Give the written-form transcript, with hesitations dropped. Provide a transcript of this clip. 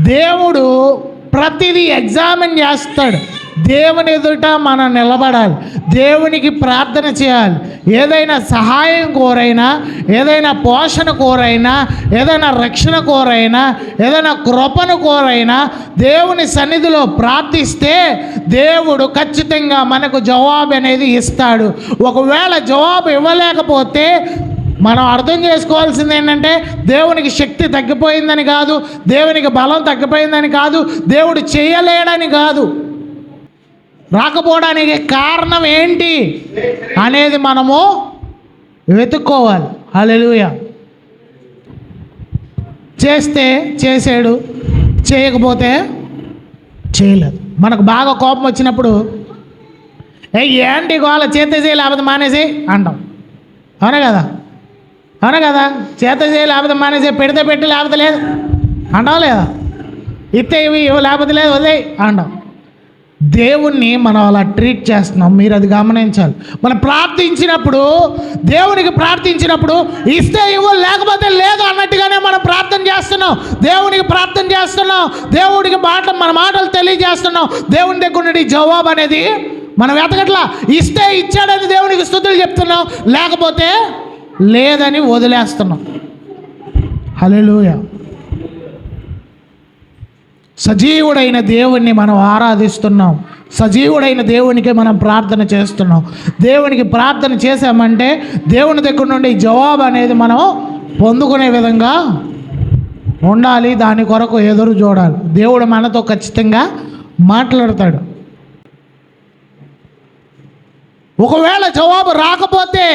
దేవుడు ప్రతిదీ ఎగ్జామిన్ చేస్తాడు. దేవుని ఎదుట మనం నిలబడాలి, దేవునికి ప్రార్థన చేయాలి. ఏదైనా సహాయం కోరైనా, ఏదైనా పోషణ కోరైనా, ఏదైనా రక్షణ కోరైనా, ఏదైనా కృపను కోరైనా దేవుని సన్నిధిలో ప్రార్థిస్తే దేవుడు ఖచ్చితంగా మనకు జవాబు అనేది ఇస్తాడు. ఒకవేళ జవాబు ఇవ్వలేకపోతే మనం అర్థం చేసుకోవాల్సింది ఏంటంటే, దేవునికి శక్తి తగ్గిపోయిందని కాదు, దేవునికి బలం తగ్గిపోయిందని కాదు, దేవుడు చేయలేడని కాదు. రాకపోవడానికి కారణం ఏంటి అనేది మనము వెతుక్కోవాలి. హల్లెలూయా. చేస్తే చేసాడు, చేయకపోతే చేయలేదు. మనకు బాగా కోపం వచ్చినప్పుడు ఏంటి గోళ, చేతే చేయి లేకపోతే మానేసి అంటాం. అవునా కదా? అవునా కదా? చేత చేయి లేకపోతే మానేసి, పెడితే పెట్టి లేకపోతే లేదు అంటాం లేదా? ఇస్తే ఇవి లేకపోతే లేదు వదిలే అంటాం. దేవుణ్ణి మనం అలా ట్రీట్ చేస్తున్నాం. మీరు అది గమనించాలి. మనం ప్రార్థించినప్పుడు, దేవునికి ప్రార్థించినప్పుడు ఇస్తే ఇవ్వు లేకపోతే లేదు అన్నట్టుగానే మనం ప్రార్థన చేస్తున్నాం. దేవునికి ప్రార్థన చేస్తున్నాం, దేవుడికి మన మాటలు తెలియజేస్తున్నాం. దేవుని దగ్గర నుండి జవాబు అనేది మనం వెతకట్లా. ఇస్తే ఇచ్చాడని దేవునికి స్తుతులు చెప్తున్నాం, లేకపోతే లేదని వదిలేస్తున్నాం. హల్లెలూయా. సజీవుడైన దేవుణ్ణి మనం ఆరాధిస్తున్నాం, సజీవుడైన దేవునికి మనం ప్రార్థన చేస్తున్నాం. దేవునికి ప్రార్థన చేసామంటే దేవుని దగ్గర నుండి జవాబు అనేది మనం పొందుకునే విధంగా ఉండాలి. దాని కొరకు ఎదురు చూడాలి. దేవుడు మనతో ఖచ్చితంగా మాట్లాడతాడు. ఒకవేళ జవాబు రాకపోతే